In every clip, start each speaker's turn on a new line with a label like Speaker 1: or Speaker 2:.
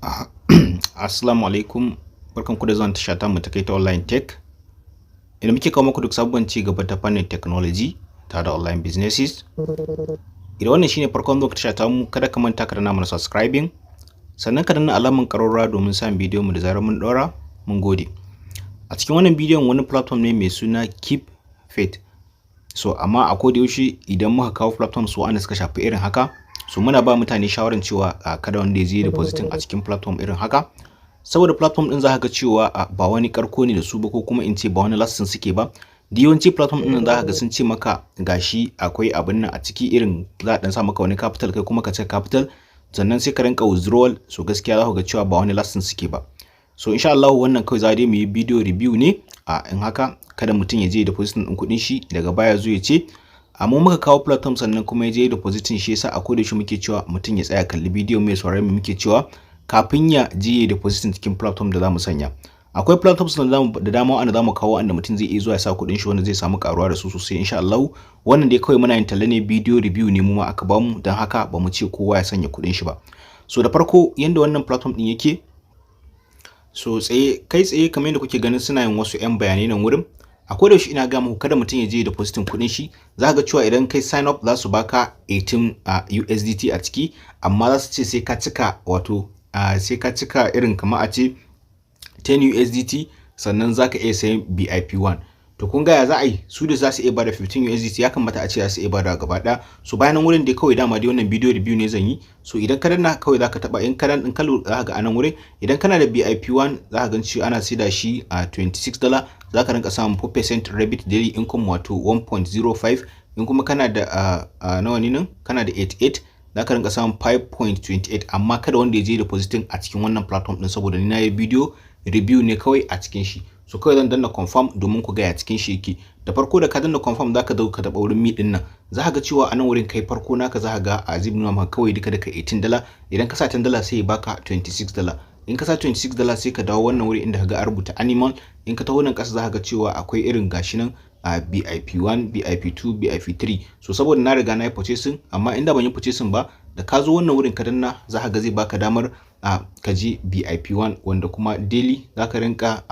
Speaker 1: Ah, Assalamu alaikum, barkanku da zuwan tasha tamu ta Kaita Online Tech. Inda muke kawo muku duk sabuwar ci gaba ta fannin technology tare da online businesses. Idan wannan shine farkon zuwa tasha tamu, kada ka manta ka danna mana subscribing, sannan ka danna alamar ƙararrawa domin samun bidiyon mu da zarar mun ɗora. Mun gode. A cikin wannan bidiyon wani platform ne mai suna Keep Faith. So amma a koda yaushe idan muka kawo platform su wanda suka shafi irin haka, so muna ba mutane shawaran cewa kada wanda ya je depositing a cikin platform irin haka, saboda platform din za ka ga cewa ba wani karko ne da su ba, ko kuma in ce ba wani lassin suke ba. Da yawanci platform din za ka ga sun ce maka gashi akwai abin nan a ciki, irin za a dan sa maka wani capital kai kuma ka ce capital, sannan sai ka rinka withdrawal. So gaskiya za ku ga cewa ba wani lassin suke ba. So insha Allah wannan kawai za dai mu yi video review ne in haka kada mutum ya je depositing din kuɗin shi daga baya zo ya ce amma muka kawo platform sannan kuma ya je depositing. Shi yasa a koda shi muke cewa mutum ya tsaya kalli bidiyo mai saurari mu muke cewa kafin ya je depositing cikin platform da zamu sanya. Akwai platforms da dama wanda zamu kawo wanda mutum zai iya zuwa ya sa kuɗin shi wanda zai samu karuwa da su sosai insha Allah. Wannan dai kawai muna yin talla ne, bidiyo review ne mu ma aka bamu, dan haka bamu ce kowa ya sanya kuɗin shi ba. So da farko yanda wannan platform din yake, so kai tsaye kamar yadda kuke ganin suna yin wasu 'yan bayanai nan wurin. A koda yaushe ina ga muku kada mutum ya je depositing kuɗin shi. Za ga cewa idan kai sign up za su baka 18 USDT a ciki, amma za su ce sai ka cika wato sai ka cika irin kamar a ce 10 USDT sannan za ka iya sayan BIP1. To kun ga ya za a yi, su da za su iya bada 15 USDT ya kamata a ce za su iya bada gaba ɗaya. So bayan nan wurin dai kawai dama dai wannan bidiyo review ne zan yi. So idan ka danna kawai za ka taɓa, in ka dan kallo za ka ga anan wurin idan kana da BIP1 za ka gan cewa ana saida shi a $26. Za ka rinka samun 4% rebate daily income wato 1.05. in kuma kana da nawa ne nan, kana da 88, za ka rinka samun 5.28. amma kada wanda ya je depositing a cikin wannan platform din, saboda ni na yi bidiyo review ne kawai a cikin shi. So kawai zan danna confirm domin ku ga ya cikin shi yake. Da farko da ka danna confirm za ka zo ka taɓa wurin mi din nan, za ka ga cewa a nan wurin kai farko naka za ka ga zai nuna maka kawai duka $18. Idan ka sa $10 sai ya baka $26. in ka sa $26 sai ka dawo wannan wuri inda ka ga a rubuta animal. In ka taho nan ƙasa za ka ga cewa akwai irin gashi nan BIP1, BIP2, BIP3. so saboda na riga na yi purchasing, amma inda ban yi purchasing ba, da ka zo wannan wurin ka danna za ka ga zai baka damar ka je BIP1 wanda kuma daily za ka rinka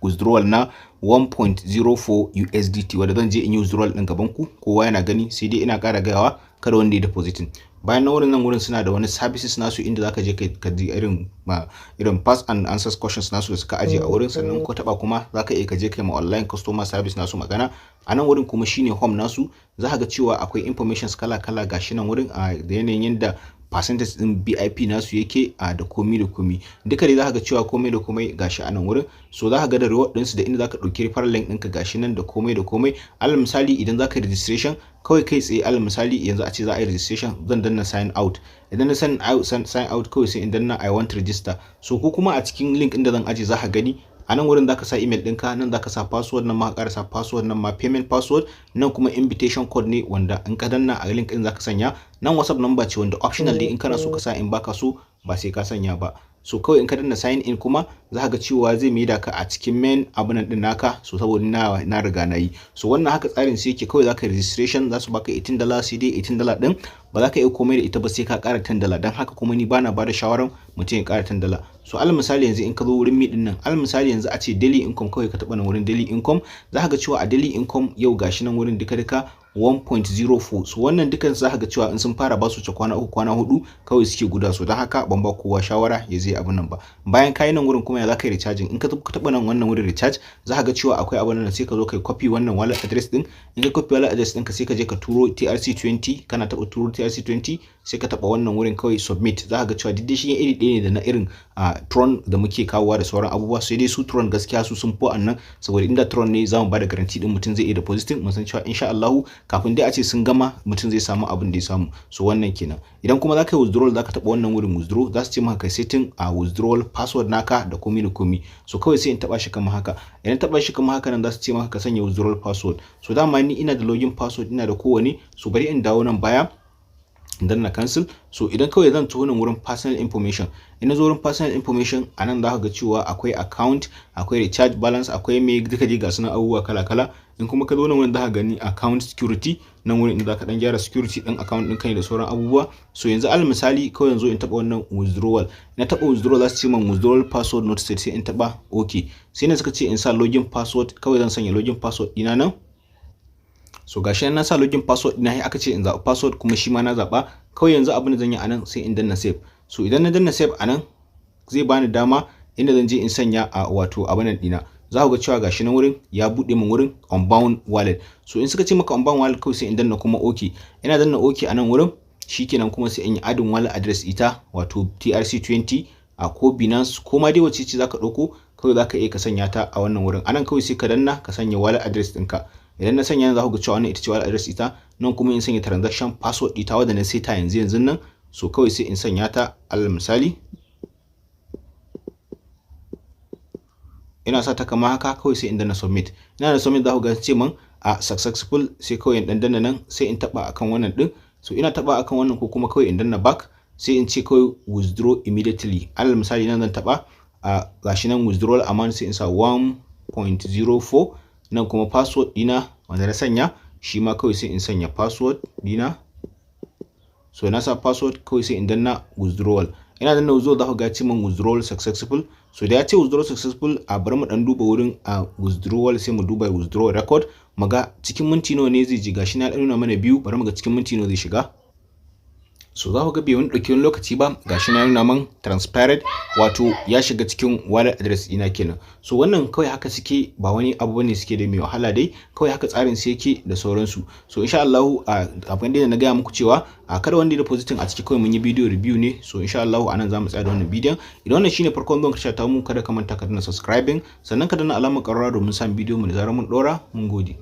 Speaker 1: withdrawal na 1.04 USDT wanda zan je in yi withdrawal din gaban ku, kowa yana gani, sai dai ina ƙara gayawa kada wanda ya depositing. Bayan nan wurin suna da wani services nasu inda zaka je ka ji irin pass and answers questions nasu da suka aje a wurin, sannan ko taba kuma zaka iya ka je kai ma online customer service nasu magana. A nan wurin kuma shine home nasu. Za ka ga cewa akwai informations kala gashi nan wurin da yanayin yanda percentage din BIP nasu yake da komi da komi. Duka dai za ka ga cewa komai da komai gashi a nan wurin. So za ka ga da reward ɗinsu da inda za ka ɗauki referral link ɗinka gashi nan da komai da komai. Alal misali idan za ka yi registration kawai kai tsaye, alal misali yanzu a ce za a yi registration, zan danna sign out. Idan na sign out kawai sai in danna I want to register. So ko kuma a cikin link inda zan aje za ka gani a nan wurin zaka sa email ɗinka, nan zaka sa password, nan ma ka ƙara sa password, nan ma payment password, nan kuma invitation code ne wanda in ka danna a link ɗin zaka sanya. Nan WhatsApp number ce wanda optional ne, in kana so ka sa, in baka so ba sai ka sanya ba. So kawai in ka danna sign in kuma za ka ga cewa zai maida ka a cikin main abunan din naka. So saboda na riga na yi. So wannan haka tsarin sai yake, kawai za ka registration za su baka $18, sai dai $18 din ba za ka iya komai da ita ba sai ka ƙara $10. Dan haka kuma ni bana bada shawaran mutum ya ƙara $10. So alal misali yanzu in ka zo wurin mi din nan, alal misali yanzu a ce daily income, kawai ka taɓa nan wurin daily income, za ka ga cewa a daily income yau gashi nan wurin duka 1.04. so wannan dukan za ka ga cewa in sun fara ba su wuce kwana 3 kwana 4 kawai suke guda. So don haka ban ba kowa shawara ya zai abun nan ba. Bayan kayi nan wurin kuma ya za ka yi recharging. In ka taɓa nan wannan wurin recharge, za ka ga cewa akwai abun nan, sai ka zo kai copy wannan wallet address din. In ka copy wallet address ɗinka sai ka je ka turo TRC20. kana taɓa turo TRC20 sai ka taɓa wannan wurin kawai submit. Za ka ga cewa duk shi iri ɗaya ne da na irin Tron da muke kawowa da sauran abubuwa, sai dai su Tron gaskiya su sun fi annan, saboda inda Tron ne za mu ba da garanti din mutum zai iya depositing, mun san cewa insha Allah kafin dai a ce sun gama mutum zai samu abin da ya samu. So wannan kenan. Idan kuma za ka yi withdrawal, za ka taɓa wannan wurin withdraw, za su ce maka kai setting withdrawal password naka da komi da komi. So kawai sai in taɓa shi kamar haka. Idan taɓa shi kamar haka nan za su ce maka ka sanya withdrawal password. So dama ni ina da login password, ina da kowane. So bari in dawo nan baya. in danna cancel. So idan kawai zan taho nan wurin personal information, ina zo wurin personal information anan za ka ga cewa akwai account, akwai recharge balance, akwai me duka dai ga sunan abubuwa kala kala. In kuma ka zo nan wurin za ka gani account security, nan wurin inda za ka dan gyara security din account din kai da sauran abubuwa. So yanzu al misali kawai yanzu in taba wannan withdrawal, na taba withdrawal za su ce man withdrawal password not set, sai in taba okay. Sai ne suka ce in sa login password, kawai zan sanya login password dina nan. So gashi na sa login password dina, sai aka ce in zaɓi password kuma shi ma na zaɓa. Kawai yanzu abin da zan yi anan sai in danna save. So idan na danna save anan zai bani dama inda zan je in sanya a wato abin dina. Za ku ga cewa gashi nan wurin ya bude min wurin unbound wallet. So in suka ce maka unbound wallet kawai sai in danna kuma okay. Ina danna okay anan wurin shikenan kuma sai in yi adding wallet address ita wato TRC20 a ko Binance ko ma dai wacce ce zaka dauko, kawai zaka iya ka sanya ta a wannan wurin. Anan kawai sai ka danna ka sanya wallet address ɗinka. Idan na sanya za ku ga cewa wannan ita ce wallet address ita, nan kuma in sanya transaction password ita wadda na seta yanzu nan. So kawai sai in sanya ta alal misali ina sa ta kama haka, kawai sai in danna submit. Ina da submit za ku ga ce man a successful, sai kawai in danna nan sai in taba akan wannan din. So ina taba akan wannan ko kuma kawai in danna back, sai in ce kawai withdraw immediately. Alal misali nan zan taba a gashi nan withdrawal amount, sai in sa 1.04, nan kuma password dina wanda na sanya shi ma kawai sai in sanya password dina. So na sa password kawai sai in danna withdrawal. Ina danna withdrawal za ku ga ce man withdrawal successful. So da ya ce withdrawal successful, a bari mu dan duba wurin a withdrawal, sai mu duba withdrawal record mu ga cikin minti nawa ne zai ji. Gashi na nuna mana 2, bari mu ga cikin minti nawa zai shiga. So za ku ga bai wani dauki wani lokaci ba, gashi na nuna man transparent, wato ya shiga cikin wallet address ina kenan. So wannan kawai haka suke, ba wani abu bane suke da mai wahala dai, kawai haka tsarin su yake da sauransu. So insha Allah abin da na gaya muku cewa kada wanda ya depositing a ciki, kawai mun yi video review ne. So insha Allah anan zamu tsaya da wannan bidiyon. Idan wannan shine farkon zuwan ka ta mu, kada ka manta ka danna subscribing, sannan ka danna alamar ƙararrawa domin samun bidiyo mu da zarar mun dora. Mun gode.